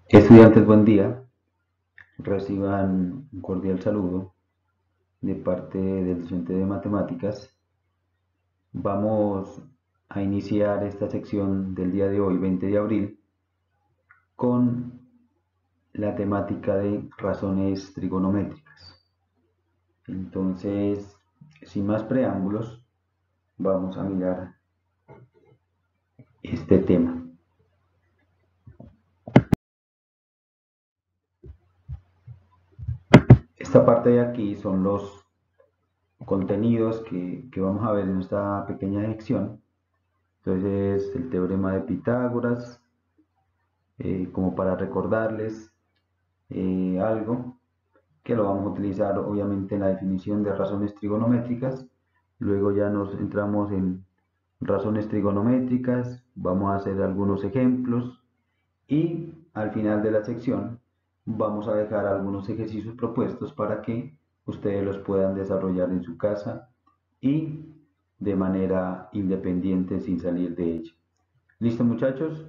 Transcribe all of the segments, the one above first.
Estudiantes, buen día. Reciban un cordial saludo de parte del docente de matemáticas. Vamos a iniciar esta sección del día de hoy, 20 de abril, con la temática de razones trigonométricas. Entonces, sin más preámbulos, vamos a mirar este tema. Esta parte de aquí son los contenidos que vamos a ver en esta pequeña sección. Entonces, el teorema de Pitágoras, como para recordarles algo que lo vamos a utilizar obviamente en la definición de razones trigonométricas. Luego ya nos entramos en razones trigonométricas, vamos a hacer algunos ejemplos y al final de la sección vamos a dejar algunos ejercicios propuestos para que ustedes los puedan desarrollar en su casa y de manera independiente sin salir de ella. ¿Listo, muchachos?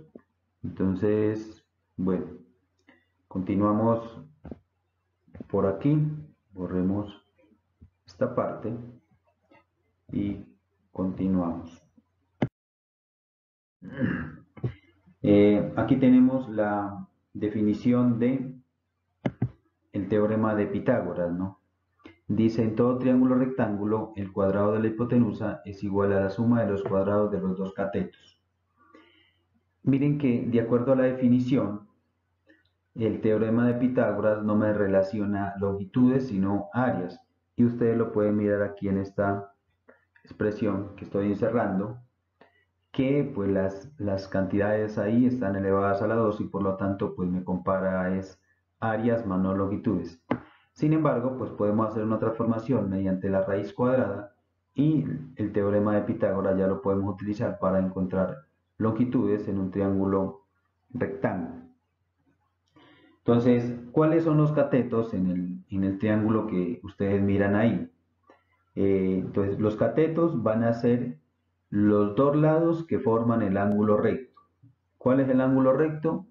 Entonces, bueno, continuamos por aquí, borremos esta parte y continuamos. Aquí tenemos la definición de el teorema de Pitágoras, ¿no? Dice, en todo triángulo rectángulo, el cuadrado de la hipotenusa es igual a la suma de los cuadrados de los dos catetos. Miren que, de acuerdo a la definición, el teorema de Pitágoras no me relaciona longitudes, sino áreas. Y ustedes lo pueden mirar aquí en esta expresión que estoy encerrando, que pues las cantidades ahí están elevadas a la 2 y por lo tanto pues me compara es áreas más no longitudes. Sin embargo, pues podemos hacer una transformación mediante la raíz cuadrada y el teorema de Pitágoras ya lo podemos utilizar para encontrar longitudes en un triángulo rectángulo. Entonces, ¿cuáles son los catetos en el triángulo que ustedes miran ahí? Entonces, los catetos van a ser los dos lados que forman el ángulo recto. ¿Cuál es el ángulo recto?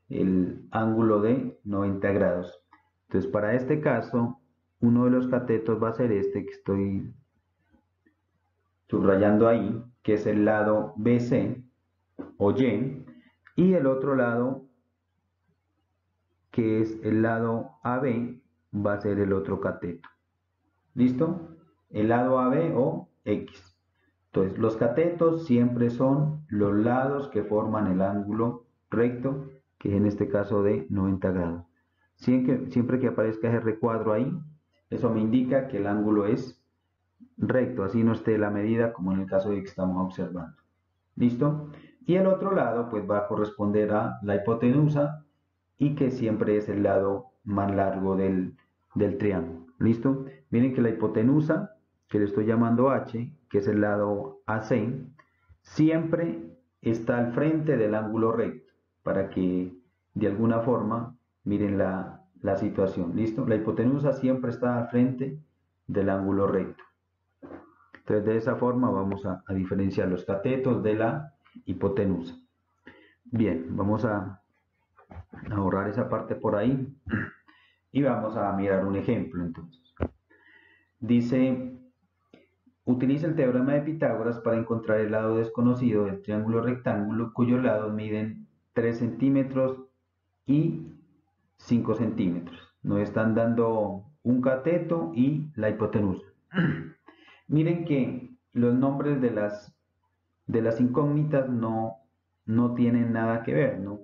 El ángulo de 90 grados. Entonces, para este caso, uno de los catetos va a ser este que estoy subrayando ahí, que es el lado BC o y el otro lado, que es el lado AB, va a ser el otro cateto. ¿Listo? El lado AB o X. Entonces, los catetos siempre son los lados que forman el ángulo recto, que es en este caso de 90 grados. Siempre que aparezca ese recuadro ahí, eso me indica que el ángulo es recto, así no esté la medida como en el caso de que estamos observando. ¿Listo? Y el otro lado pues va a corresponder a la hipotenusa y que siempre es el lado más largo del triángulo. ¿Listo? Miren que la hipotenusa, que le estoy llamando H, que es el lado AC, siempre está al frente del ángulo recto, para que de alguna forma miren la situación. ¿Listo? La hipotenusa siempre está al frente del ángulo recto. Entonces, de esa forma vamos a diferenciar los catetos de la hipotenusa. Bien, vamos a borrar esa parte por ahí y vamos a mirar un ejemplo entonces. Dice, utiliza el teorema de Pitágoras para encontrar el lado desconocido del triángulo rectángulo cuyos lados miden 3 centímetros y 5 centímetros. Nos están dando un cateto y la hipotenusa. Miren que los nombres de las incógnitas no tienen nada que ver, ¿no?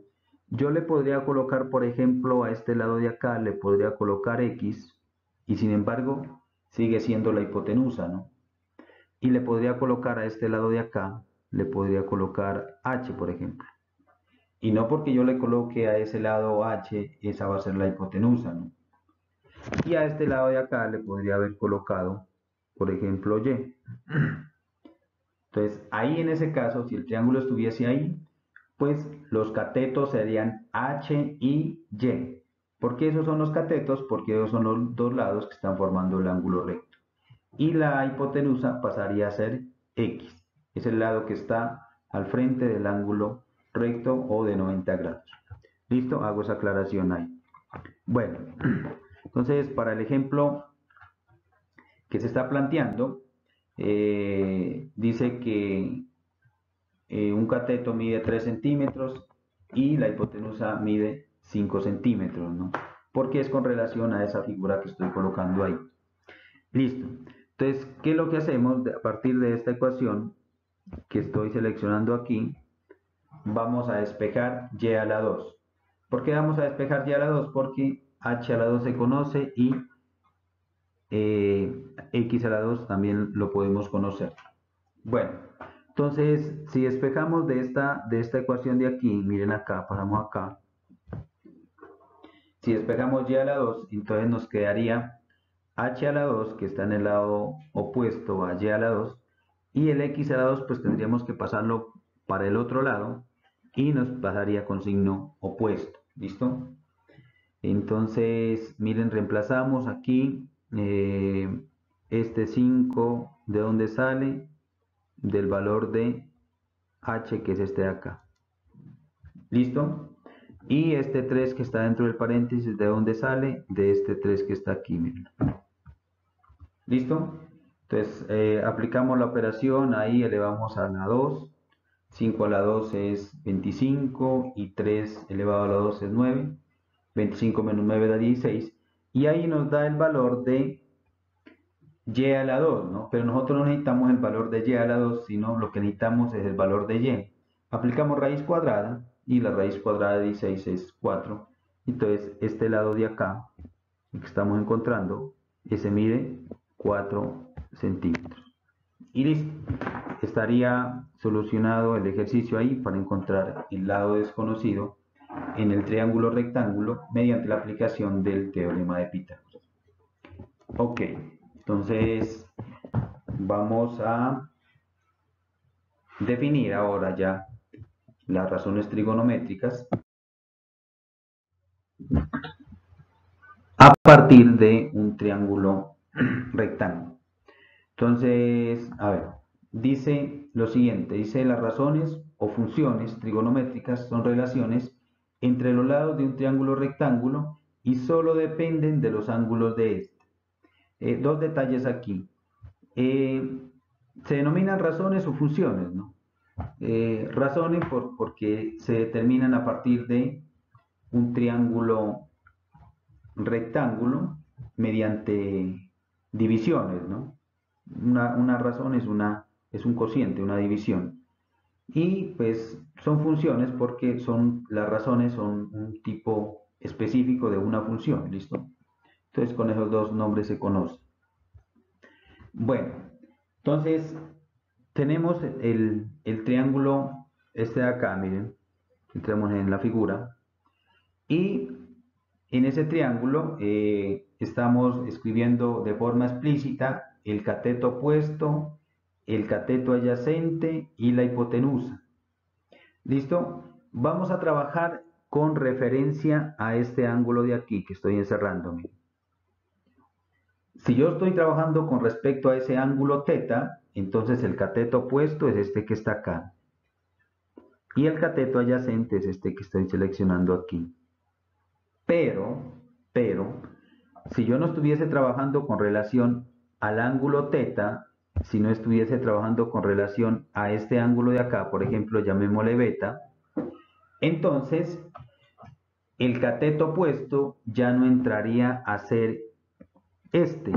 Yo le podría colocar, por ejemplo, a este lado de acá, le podría colocar X, y sin embargo, sigue siendo la hipotenusa, ¿no? Y le podría colocar a este lado de acá, le podría colocar H, por ejemplo. Y no porque yo le coloque a ese lado H, esa va a ser la hipotenusa, ¿no? Y a este lado de acá le podría haber colocado, por ejemplo, Y. Entonces, ahí en ese caso, si el triángulo estuviese ahí, pues los catetos serían H y Y. ¿Por qué esos son los catetos? Porque esos son los dos lados que están formando el ángulo recto. Y la hipotenusa pasaría a ser X. es el lado que está al frente del ángulo recto o de 90 grados. ¿Listo? Hago esa aclaración ahí. Bueno, entonces para el ejemplo que se está planteando, dice que un cateto mide 3 centímetros y la hipotenusa mide 5 centímetros, ¿no? Porque es con relación a esa figura que estoy colocando ahí. Listo. Entonces, ¿qué es lo que hacemos a partir de esta ecuación que estoy seleccionando aquí? Vamos a despejar y a la 2. ¿Por qué vamos a despejar y a la 2? Porque h a la 2 se conoce y x a la 2 también lo podemos conocer. Bueno, entonces si despejamos de esta ecuación de aquí, miren acá, pasamos acá. Si despejamos y a la 2, entonces nos quedaría h a la 2, que está en el lado opuesto a y a la 2, y el x a la 2 pues tendríamos que pasarlo para el otro lado y nos pasaría con signo opuesto. ¿Listo? Entonces, miren, reemplazamos aquí este 5, ¿de dónde sale? Del valor de h, que es este de acá. ¿Listo? Y este 3 que está dentro del paréntesis, ¿de dónde sale? De este 3 que está aquí, miren. ¿Listo? Entonces, aplicamos la operación, ahí elevamos a la 2. 5 a la 2 es 25 y 3 elevado a la 2 es 9. 25 menos 9 da 16. Y ahí nos da el valor de y a la 2, ¿no? Pero nosotros no necesitamos el valor de y a la 2, sino lo que necesitamos es el valor de y. Aplicamos raíz cuadrada y la raíz cuadrada de 16 es 4. Entonces, este lado de acá, el que estamos encontrando, ese mide 4 centímetros. Y listo. Estaría solucionado el ejercicio ahí para encontrar el lado desconocido en el triángulo rectángulo mediante la aplicación del teorema de Pitágoras. Ok, entonces vamos a definir ahora ya las razones trigonométricas a partir de un triángulo rectángulo. Entonces, a ver, dice lo siguiente, dice las razones o funciones trigonométricas son relaciones entre los lados de un triángulo rectángulo y solo dependen de los ángulos de este. Dos detalles aquí. Se denominan razones o funciones, ¿no? Razones porque se determinan a partir de un triángulo rectángulo mediante divisiones, ¿no? Una razón es un cociente, una división. Y pues son funciones porque las razones son un tipo específico de una función, ¿listo? Entonces con esos dos nombres se conoce. Bueno, entonces tenemos el triángulo este de acá, miren, entremos en la figura, y en ese triángulo estamos escribiendo de forma explícita el cateto opuesto, el cateto adyacente y la hipotenusa. ¿Listo? Vamos a trabajar con referencia a este ángulo de aquí que estoy encerrándome. Si yo estoy trabajando con respecto a ese ángulo θ, entonces el cateto opuesto es este que está acá. Y el cateto adyacente es este que estoy seleccionando aquí. Pero, si yo no estuviese trabajando con relación al ángulo θ, si no estuviese trabajando con relación a este ángulo de acá, por ejemplo, llamémosle beta, entonces el cateto opuesto ya no entraría a ser este,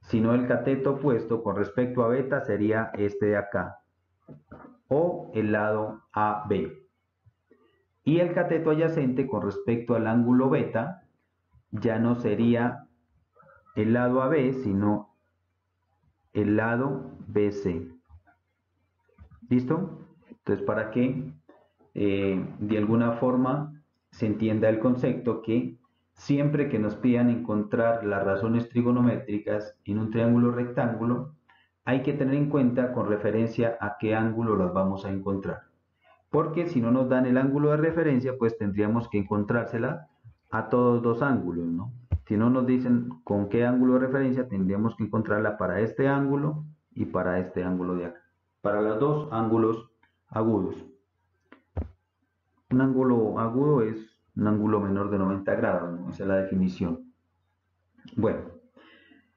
sino el cateto opuesto con respecto a beta sería este de acá, o el lado AB. Y el cateto adyacente con respecto al ángulo beta ya no sería el lado AB, sino el lado BC. ¿Listo? Entonces, para que de alguna forma se entienda el concepto que siempre que nos pidan encontrar las razones trigonométricas en un triángulo rectángulo, hay que tener en cuenta con referencia a qué ángulo las vamos a encontrar. Porque si no nos dan el ángulo de referencia, pues tendríamos que encontrársela a todos dos ángulos, ¿no? Si no nos dicen con qué ángulo de referencia, tendríamos que encontrarla para este ángulo y para este ángulo de acá. para los dos ángulos agudos. Un ángulo agudo es un ángulo menor de 90 grados, ¿no? Esa es la definición. Bueno,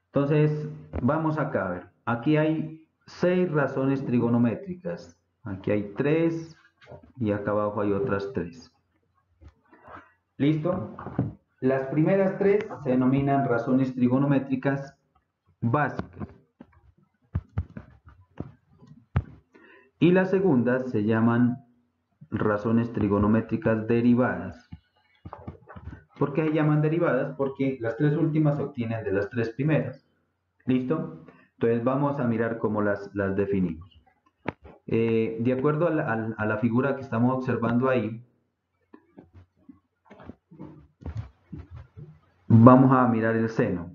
entonces vamos acá a ver. Aquí hay 6 razones trigonométricas. Aquí hay 3 y acá abajo hay otras 3. ¿Listo? Las primeras 3 se denominan razones trigonométricas básicas. Y las segundas se llaman razones trigonométricas derivadas. ¿Por qué se llaman derivadas? Porque las 3 últimas se obtienen de las 3 primeras. ¿Listo? Entonces vamos a mirar cómo las definimos. De acuerdo a la figura que estamos observando ahí, vamos a mirar el seno.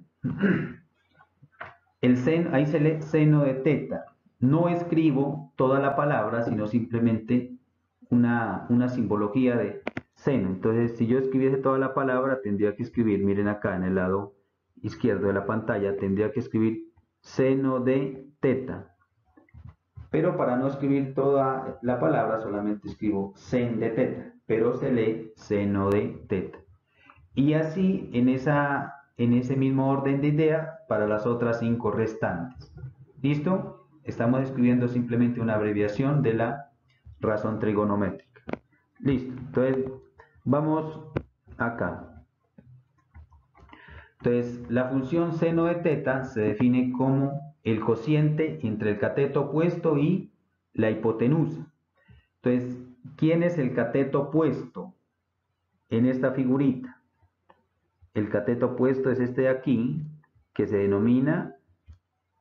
El seno, ahí se lee seno de teta. No escribo toda la palabra, sino simplemente una simbología de seno. Entonces, si yo escribiese toda la palabra, tendría que escribir, miren acá en el lado izquierdo de la pantalla, tendría que escribir seno de teta. Pero para no escribir toda la palabra, solamente escribo sen de teta, pero se lee seno de teta. Y así, en ese mismo orden de idea, para las otras 5 restantes. ¿Listo? Estamos escribiendo simplemente una abreviación de la razón trigonométrica. Listo. Entonces, vamos acá. Entonces, la función seno de teta se define como el cociente entre el cateto opuesto y la hipotenusa. Entonces, ¿quién es el cateto opuesto en esta figurita? El cateto opuesto es este de aquí, que se denomina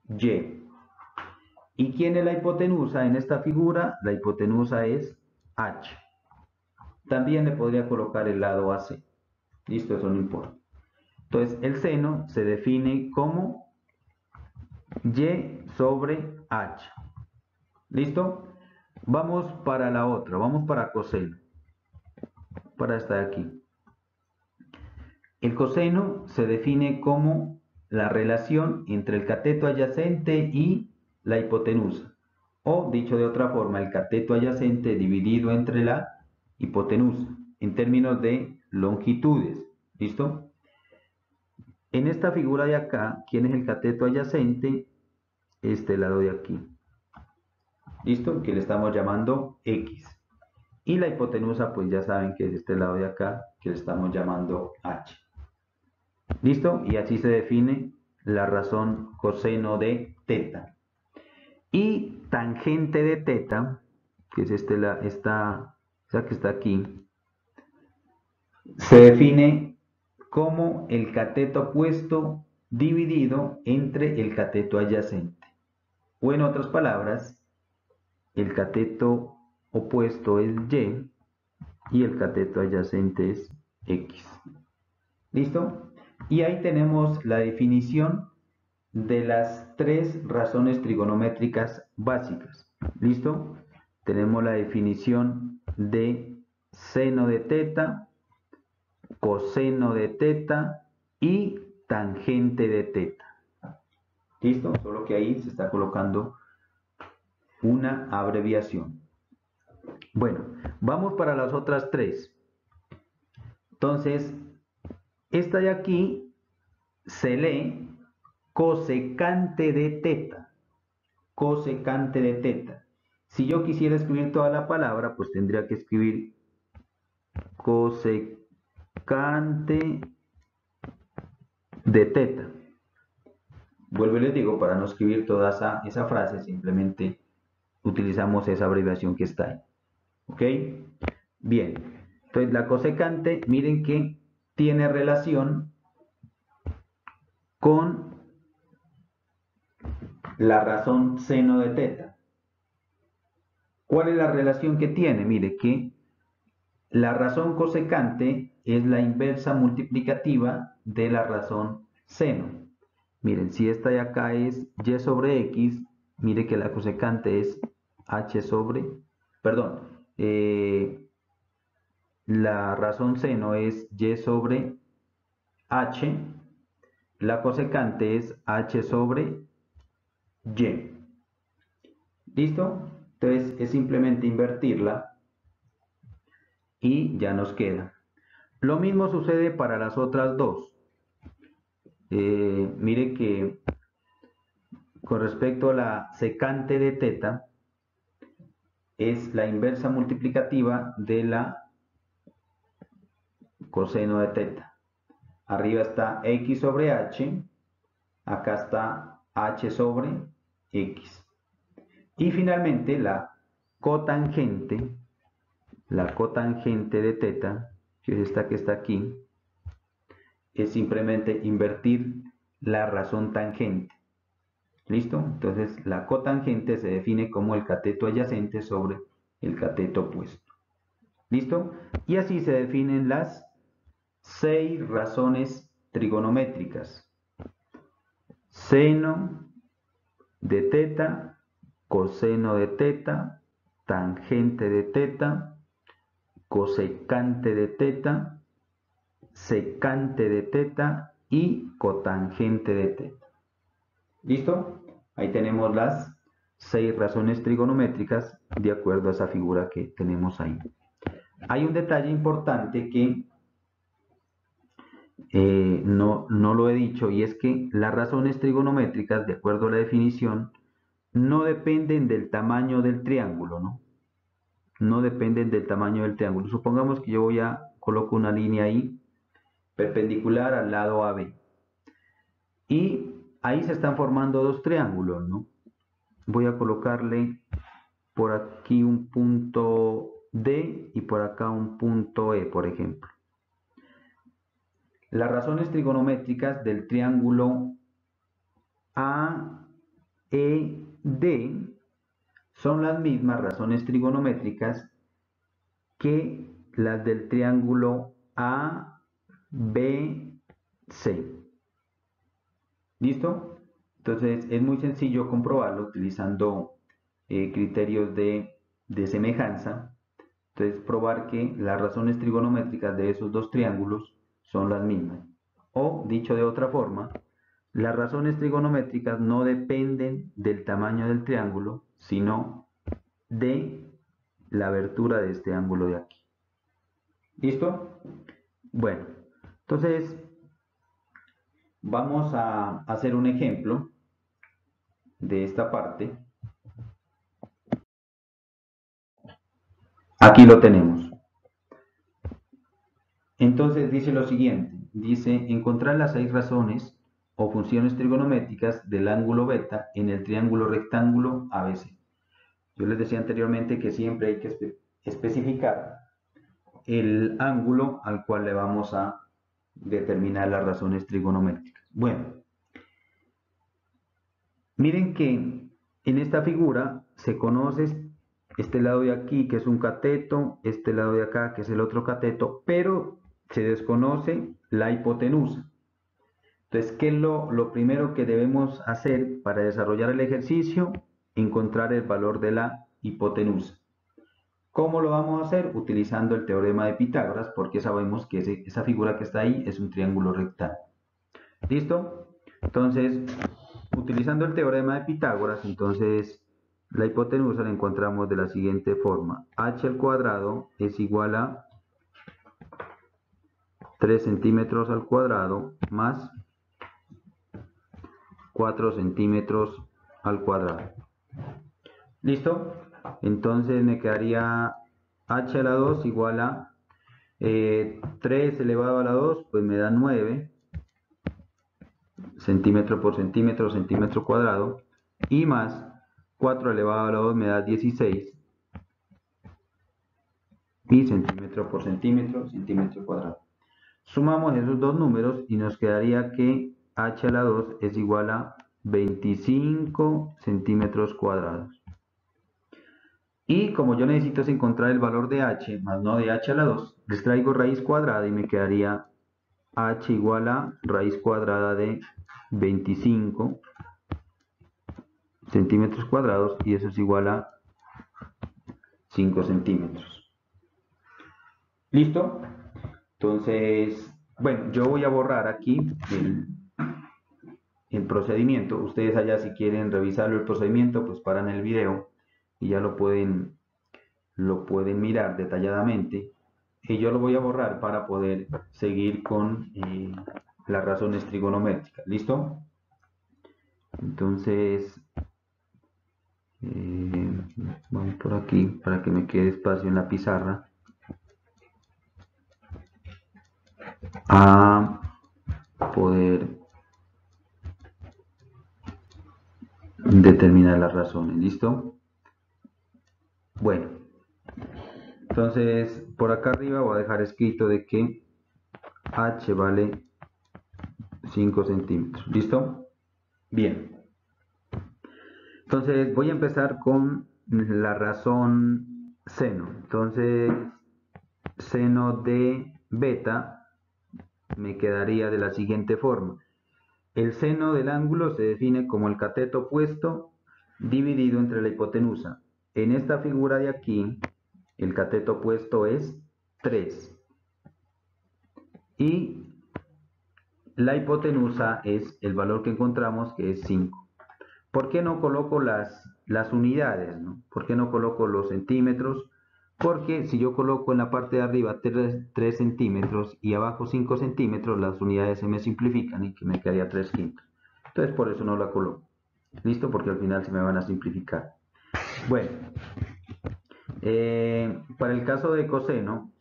Y. ¿Y quién es la hipotenusa en esta figura? La hipotenusa es H. También le podría colocar el lado AC. Listo, eso no importa. Entonces, el seno se define como Y sobre H. ¿Listo? Vamos para la otra, vamos para coseno. Para esta de aquí. El coseno se define como la relación entre el cateto adyacente y la hipotenusa. O, dicho de otra forma, el cateto adyacente dividido entre la hipotenusa, en términos de longitudes. ¿Listo? En esta figura de acá, ¿quién es el cateto adyacente? Este lado de aquí. ¿Listo? Que le estamos llamando X. Y la hipotenusa, pues ya saben que es este lado de acá, que le estamos llamando H. ¿Listo? Y así se define la razón coseno de teta. Y tangente de teta, que es esta que está aquí, se define como el cateto opuesto dividido entre el cateto adyacente. O en otras palabras, el cateto opuesto es Y y el cateto adyacente es X. ¿Listo? Y ahí tenemos la definición de las 3 razones trigonométricas básicas. ¿Listo? Tenemos la definición de seno de teta, coseno de teta y tangente de teta. ¿Listo? Solo que ahí se está colocando una abreviación. Bueno, vamos para las otras 3. Entonces, esta de aquí se lee cosecante de teta. Cosecante de teta. Si yo quisiera escribir toda la palabra, pues tendría que escribir cosecante de teta. Vuelvo y les digo, para no escribir toda esa frase, simplemente utilizamos esa abreviación que está ahí. ¿Ok? Bien. Entonces, la cosecante, miren que tiene relación con la razón seno de teta. ¿Cuál es la relación que tiene? Mire que la razón cosecante es la inversa multiplicativa de la razón seno. Miren, si esta de acá es y sobre x, mire que la cosecante es h sobre, perdón, la razón seno es y sobre h, la cosecante es h sobre y. ¿Listo? Entonces es simplemente invertirla y ya nos queda. Lo mismo sucede para las otras dos. Mire que con respecto a la secante de teta, es la inversa multiplicativa de la coseno de teta. Arriba está x sobre h, acá está h sobre x. Y finalmente la cotangente de teta, que es esta que está aquí, es simplemente invertir la razón tangente. ¿Listo? Entonces la cotangente se define como el cateto adyacente sobre el cateto opuesto. ¿Listo? Y así se definen las 6 razones trigonométricas. Seno de teta, coseno de teta, tangente de teta, cosecante de teta, secante de teta y cotangente de teta. ¿Listo? Ahí tenemos las 6 razones trigonométricas de acuerdo a esa figura que tenemos ahí. Hay un detalle importante que no lo he dicho, y es que las razones trigonométricas, de acuerdo a la definición, no dependen del tamaño del triángulo, ¿no? No dependen del tamaño del triángulo. Supongamos que yo coloco una línea ahí, perpendicular al lado AB. Y ahí se están formando dos triángulos, ¿no? Voy a colocarle por aquí un punto D y por acá un punto E, por ejemplo. Las razones trigonométricas del triángulo AED son las mismas razones trigonométricas que las del triángulo ABC. ¿Listo? Entonces es muy sencillo comprobarlo utilizando criterios de semejanza. Entonces probar que las razones trigonométricas de esos dos triángulos son las mismas. O dicho de otra forma, las razones trigonométricas no dependen del tamaño del triángulo, sino de la abertura de este ángulo de aquí. ¿Listo? Bueno, entonces vamos a hacer un ejemplo de esta parte. Aquí lo tenemos. Entonces dice lo siguiente, dice encontrar las 6 razones o funciones trigonométricas del ángulo beta en el triángulo rectángulo ABC. Yo les decía anteriormente que siempre hay que especificar el ángulo al cual le vamos a determinar las razones trigonométricas. Bueno, miren que en esta figura se conoce este lado de aquí que es un cateto, este lado de acá que es el otro cateto, pero se desconoce la hipotenusa. Entonces, ¿qué es lo primero que debemos hacer para desarrollar el ejercicio? Encontrar el valor de la hipotenusa. ¿Cómo lo vamos a hacer? Utilizando el teorema de Pitágoras, porque sabemos que esa figura que está ahí es un triángulo rectángulo. ¿Listo? Entonces, utilizando el teorema de Pitágoras, entonces la hipotenusa la encontramos de la siguiente forma. H al cuadrado es igual a 3 centímetros al cuadrado más 4 centímetros al cuadrado. ¿Listo? Entonces me quedaría h a la 2 igual a 3 elevado a la 2, pues me da 9 centímetro por centímetro, centímetro cuadrado, y más 4 elevado a la 2 me da 16 y centímetro por centímetro, centímetro cuadrado. Sumamos esos dos números y nos quedaría que h a la 2 es igual a 25 centímetros cuadrados. Y como yo necesito encontrar el valor de h, más no de h a la 2, les traigo raíz cuadrada y me quedaría h igual a raíz cuadrada de 25 centímetros cuadrados, y eso es igual a 5 centímetros. ¿Listo? Entonces, bueno, yo voy a borrar aquí el procedimiento. Ustedes allá, si quieren revisarlo el procedimiento, pues paran el video y ya lo pueden mirar detalladamente. Y yo lo voy a borrar para poder seguir con las razones trigonométricas. ¿Listo? Entonces, vamos por aquí para que me quede espacio en la pizarra. A poder determinar las razones. ¿Listo? Bueno, entonces por acá arriba voy a dejar escrito de que h vale 5 centímetros. ¿Listo? Bien. Entonces voy a empezar con la razón seno. Entonces, seno de beta me quedaría de la siguiente forma. El seno del ángulo se define como el cateto opuesto dividido entre la hipotenusa. En esta figura de aquí, el cateto opuesto es 3. Y la hipotenusa es el valor que encontramos, que es 5. ¿Por qué no coloco las unidades, ¿no? ¿Por qué no coloco los centímetros? Porque si yo coloco en la parte de arriba 3 centímetros y abajo 5 centímetros, las unidades se me simplifican y que me quedaría 3 quintos. Entonces por eso no la coloco. ¿Listo? Porque al final se me van a simplificar. Bueno, para el caso de coseno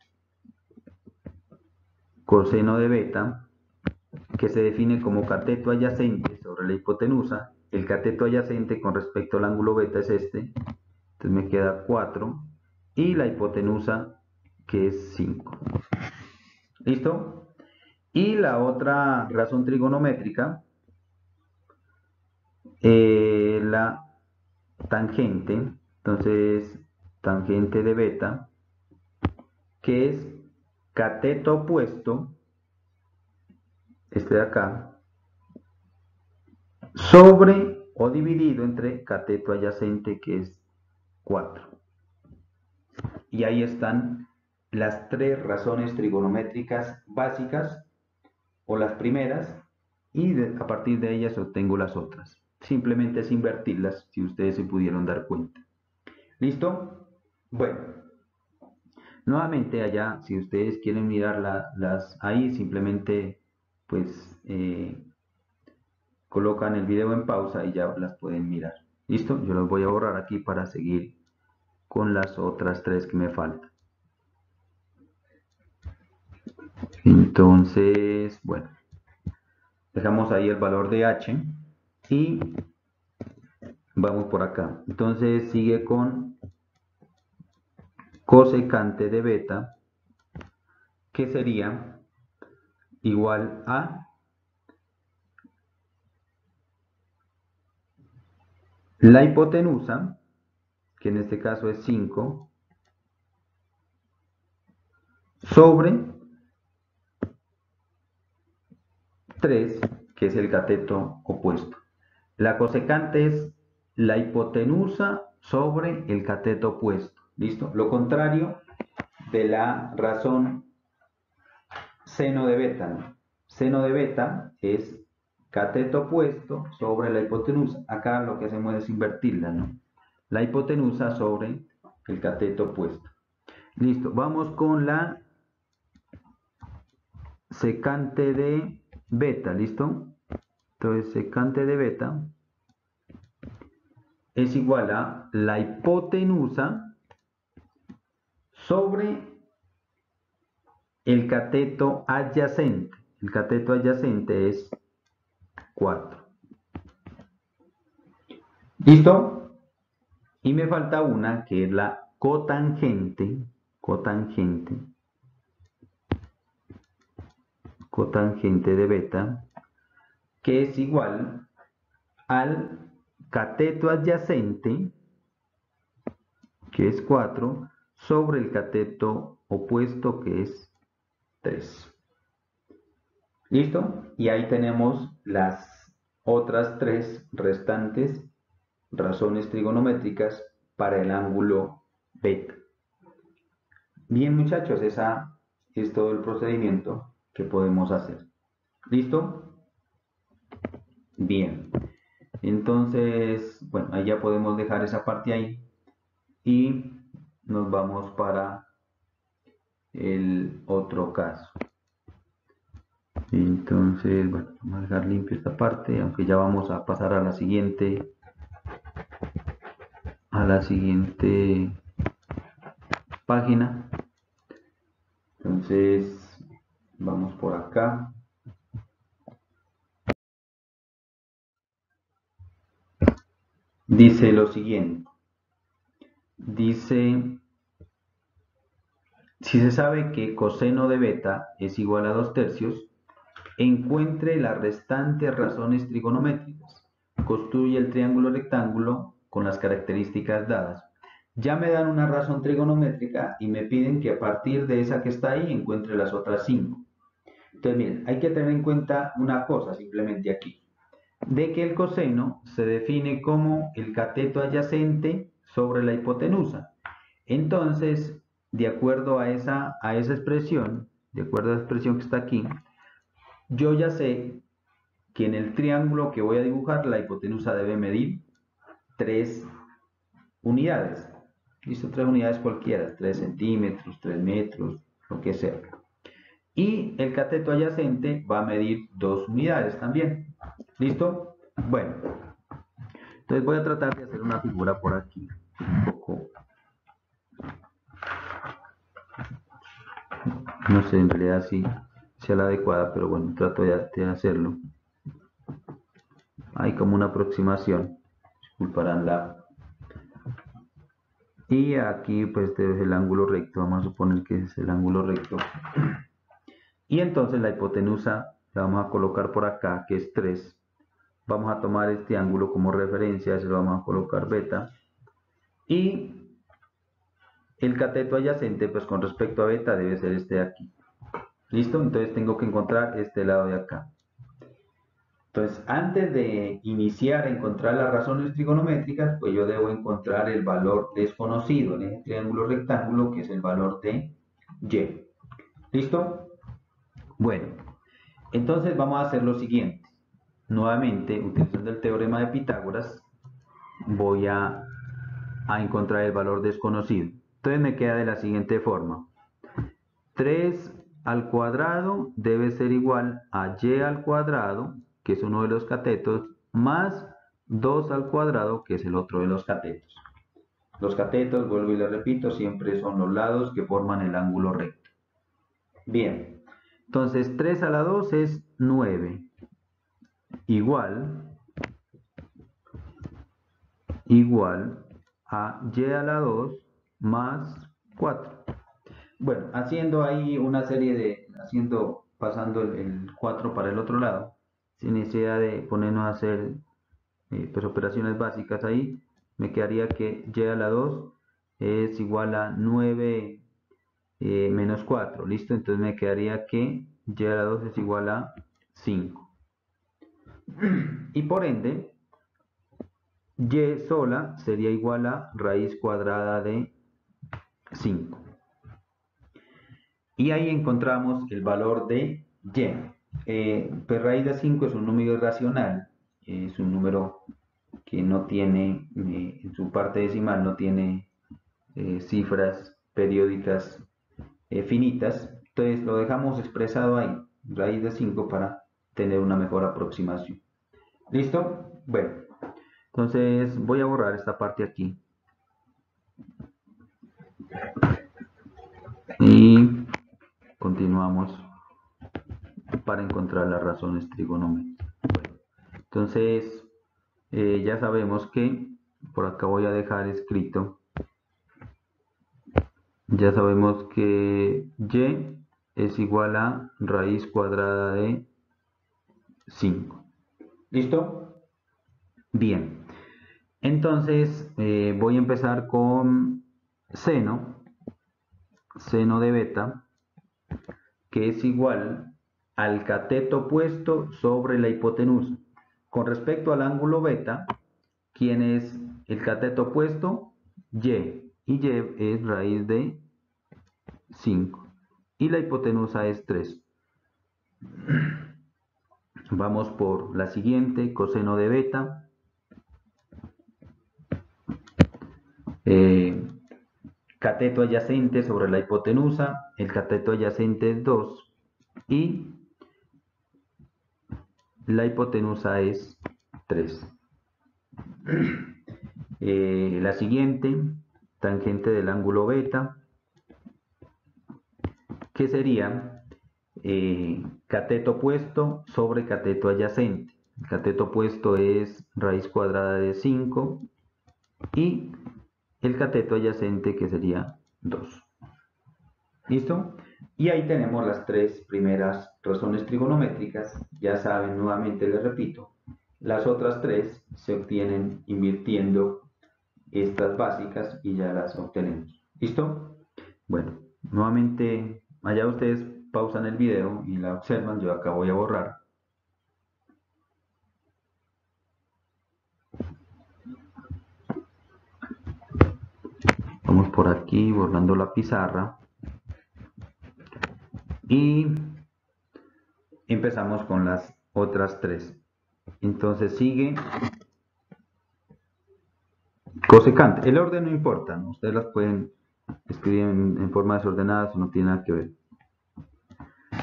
de beta, que se define como cateto adyacente sobre la hipotenusa, el cateto adyacente con respecto al ángulo beta es este, entonces me queda 4, y la hipotenusa que es 5. ¿Listo? Y la otra razón trigonométrica, la tangente, entonces tangente de beta, que es cateto opuesto, este de acá, sobre o dividido entre cateto adyacente, que es 4. Y ahí están las 3 razones trigonométricas básicas, o las primeras, y a partir de ellas obtengo las otras. Simplemente es invertirlas, si ustedes se pudieron dar cuenta. ¿Listo? Bueno, nuevamente allá, si ustedes quieren mirar las ahí, simplemente pues colocan el video en pausa y ya las pueden mirar. ¿Listo? Yo las voy a borrar aquí para seguir con las otras 3 que me faltan. Entonces, bueno, dejamos ahí el valor de h y vamos por acá. Entonces sigue con cosecante de beta, que sería igual a la hipotenusa, que en este caso es 5, sobre 3, que es el cateto opuesto. La cosecante es la hipotenusa sobre el cateto opuesto. ¿Listo? Lo contrario de la razón seno de beta, ¿no? Seno de beta es cateto opuesto sobre la hipotenusa. Acá lo que hacemos es invertirla, ¿no? La hipotenusa sobre el cateto opuesto. Listo, vamos con la secante de beta, ¿listo? Entonces, secante de beta es igual a la hipotenusa sobre el cateto adyacente. El cateto adyacente es 4. ¿Listo? Y me falta una que es la cotangente, cotangente de beta, que es igual al cateto adyacente, que es 4, sobre el cateto opuesto, que es 3. ¿Listo? Y ahí tenemos las otras 3 restantes razones trigonométricas para el ángulo beta. Bien, muchachos, ese es todo el procedimiento que podemos hacer. ¿Listo? Bien. Entonces, bueno, ahí ya podemos dejar esa parte ahí. y nos vamos para el otro caso. Entonces, bueno, vamos a dejar limpio esta parte, aunque ya vamos a pasar a la siguiente página. Entonces, vamos por acá. Dice lo siguiente. Dice, si se sabe que coseno de beta es igual a 2/3, encuentre las restantes razones trigonométricas. Construye el triángulo rectángulo con las características dadas. Ya me dan una razón trigonométrica y me piden que a partir de esa que está ahí encuentre las otras 5. Entonces, miren, hay que tener en cuenta una cosa simplemente aquí, de que el coseno se define como el cateto adyacente sobre la hipotenusa. Entonces, de acuerdo a esa expresión, de acuerdo a la expresión que está aquí, yo ya sé que en el triángulo que voy a dibujar la hipotenusa debe medir 3 unidades. Listo, 3 unidades cualquiera, 3 centímetros, 3 metros, lo que sea. Y el cateto adyacente va a medir 2 unidades también. ¿Listo? Bueno, entonces voy a tratar de hacer una figura por aquí, un poco, no sé en realidad si sea la adecuada, pero bueno, trato de hacerlo. Hay como una aproximación, disculparán la... Y aquí pues este es el ángulo recto, vamos a suponer que es el ángulo recto. Y entonces la hipotenusa la vamos a colocar por acá, que es 3. Vamos a tomar este ángulo como referencia, se lo vamos a colocar beta. Y el cateto adyacente, pues con respecto a beta, debe ser este de aquí. ¿Listo? Entonces tengo que encontrar este lado de acá. Entonces, antes de iniciar a encontrar las razones trigonométricas, pues yo debo encontrar el valor desconocido en este triángulo rectángulo, que es el valor de y. ¿Listo? Bueno, entonces vamos a hacer lo siguiente. Nuevamente, utilizando el teorema de Pitágoras, voy a encontrar el valor desconocido. Entonces me queda de la siguiente forma. 3 al cuadrado debe ser igual a y al cuadrado, que es uno de los catetos, más 2 al cuadrado, que es el otro de los catetos. Los catetos, vuelvo y les repito, siempre son los lados que forman el ángulo recto. Bien, entonces 3 a la 2 es 9, igual a y a la 2 más 4. Bueno, haciendo ahí una serie de, pasando el 4 para el otro lado, sin necesidad de ponernos a hacer pues operaciones básicas ahí, me quedaría que y a la 2 es igual a 9 menos 4, ¿listo? Entonces me quedaría que y a la 2 es igual a 5. Y por ende, y sola sería igual a raíz cuadrada de 5. Y ahí encontramos el valor de y. Pues raíz de 5 es un número irracional, es un número que no tiene, en su parte decimal no tiene cifras periódicas finitas, entonces lo dejamos expresado ahí, raíz de 5, para tener una mejor aproximación. ¿Listo? Bueno, entonces voy a borrar esta parte aquí. Y continuamos para encontrar las razones trigonométricas. Bueno, entonces ya sabemos que, por acá voy a dejar escrito, ya sabemos que y es igual a raíz cuadrada de 5. ¿Listo? Bien. Entonces voy a empezar con seno de beta, que es igual al cateto opuesto sobre la hipotenusa. Con respecto al ángulo beta, ¿quién es el cateto opuesto? Y. Y y es raíz de 5. Y la hipotenusa es 3. Vamos por la siguiente, coseno de beta. cateto adyacente sobre la hipotenusa, el cateto adyacente es 2 y la hipotenusa es 3. La siguiente, tangente del ángulo beta, que sería cateto opuesto sobre cateto adyacente. El cateto opuesto es raíz cuadrada de 5 y el cateto adyacente que sería 2. ¿Listo? Y ahí tenemos las tres primeras razones trigonométricas. Ya saben, nuevamente les repito, las otras tres se obtienen invirtiendo estas básicas y ya las obtenemos. ¿Listo? Bueno, nuevamente, allá ustedes pausan el video y la observan. Yo acá voy a borrar. Vamos por aquí borrando la pizarra. Y empezamos con las otras tres. Entonces sigue cosecante. El orden no importa, ¿no? Ustedes las pueden escribir en forma desordenada, eso no tiene nada que ver.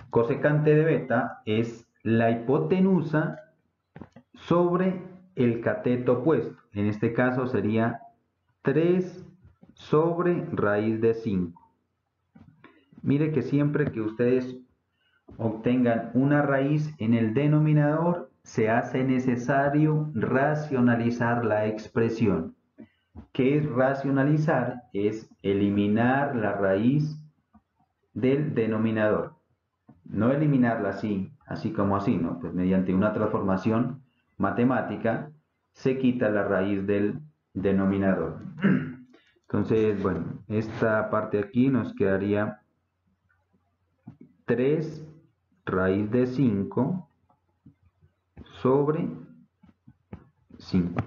Cosecante de beta es la hipotenusa sobre el cateto opuesto. En este caso sería 3 sobre raíz de 5. Mire que siempre que ustedes obtengan una raíz en el denominador, se hace necesario racionalizar la expresión. ¿Qué es racionalizar? Es eliminar la raíz del denominador. No eliminarla así como así, ¿no? Pues mediante una transformación matemática se quita la raíz del denominador. Entonces, bueno, esta parte de aquí nos quedaría 3 raíz de 5 sobre 5.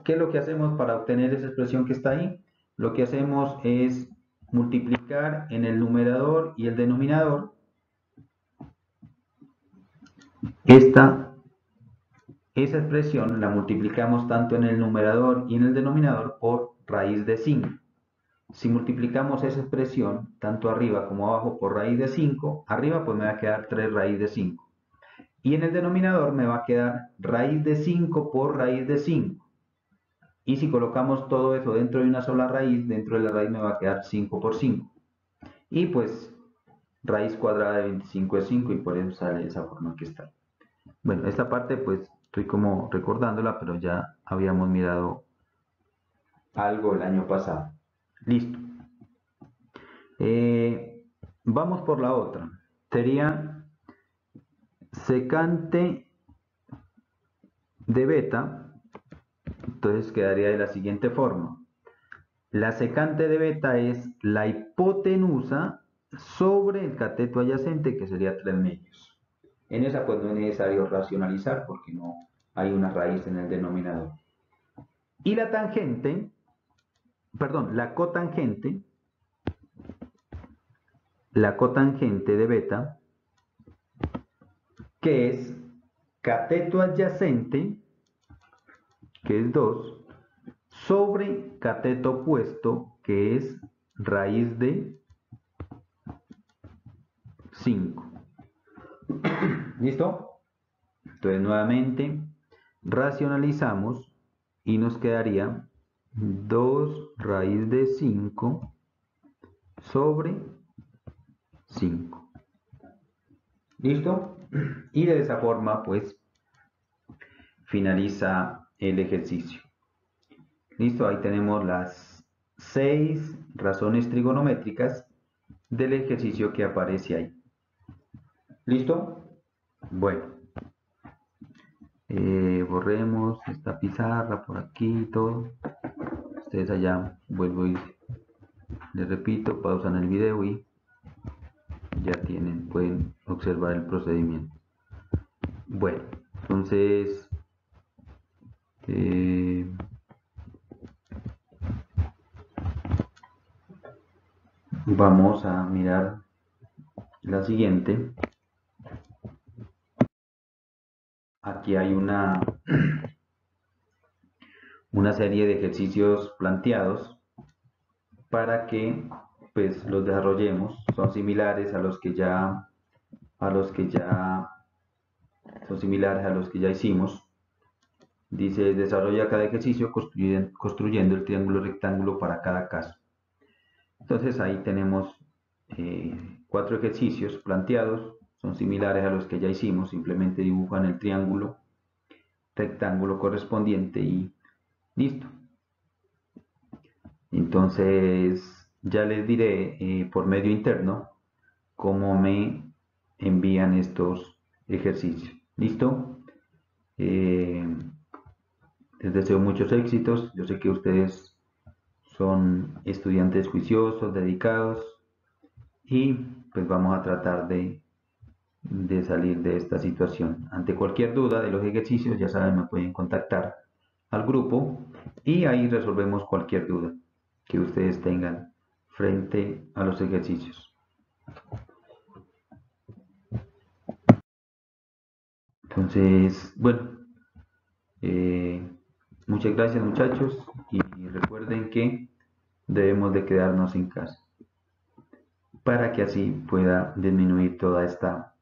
¿Qué es lo que hacemos para obtener esa expresión que está ahí? Lo que hacemos es multiplicar en el numerador y el denominador esa expresión la multiplicamos tanto en el numerador y en el denominador por raíz de 5. Si multiplicamos esa expresión tanto arriba como abajo por raíz de 5, arriba pues me va a quedar 3 raíz de 5. Y en el denominador me va a quedar raíz de 5 por raíz de 5. Y si colocamos todo eso dentro de una sola raíz, dentro de la raíz me va a quedar 5 por 5. Y pues raíz cuadrada de 25 es 5 y por eso sale esa forma que está. Bueno, esta parte pues estoy como recordándola, pero ya habíamos mirado algo el año pasado. Listo. Vamos por la otra. Sería secante de beta. Entonces quedaría de la siguiente forma. La secante de beta es la hipotenusa sobre el cateto adyacente, que sería 3 medios. En esa pues no es necesario racionalizar porque no hay una raíz en el denominador. Y la tangente, perdón, la cotangente de beta, que es cateto adyacente, que es 2, sobre cateto opuesto, que es raíz de 5. ¿Listo? Entonces nuevamente racionalizamos y nos quedaría 2 raíz de 5 sobre 5. ¿Listo? Y de esa forma pues finaliza el ejercicio. ¿Listo? Ahí tenemos las 6 razones trigonométricas del ejercicio que aparece ahí. ¿Listo? Bueno. Borremos esta pizarra por aquí y todo. Ustedes allá, vuelvo y les repito, pausan el video y ya pueden observar el procedimiento. Bueno, entonces vamos a mirar la siguiente. Aquí hay una serie de ejercicios planteados para que pues los desarrollemos. Son similares a los que ya son similares a los que ya hicimos. Dice, desarrolla cada ejercicio construyendo el triángulo rectángulo para cada caso. Entonces ahí tenemos 4 ejercicios planteados, son similares a los que ya hicimos, simplemente dibujan el triángulo rectángulo correspondiente y listo. Entonces ya les diré por medio interno cómo me envían estos ejercicios. ¿Listo? Les deseo muchos éxitos. Yo sé que ustedes son estudiantes juiciosos, dedicados y pues vamos a tratar de salir de esta situación. Ante cualquier duda de los ejercicios, ya saben, me pueden contactar al grupo y ahí resolvemos cualquier duda que ustedes tengan frente a los ejercicios. Entonces, bueno, eh, muchas gracias muchachos y recuerden que debemos de quedarnos en casa para que así pueda disminuir toda esta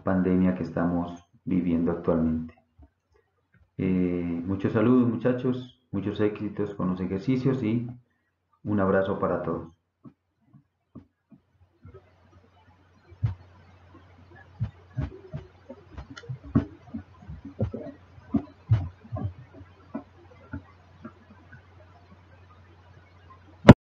pandemia que estamos viviendo actualmente. Muchos saludos muchachos, muchos éxitos con los ejercicios y un abrazo para todos.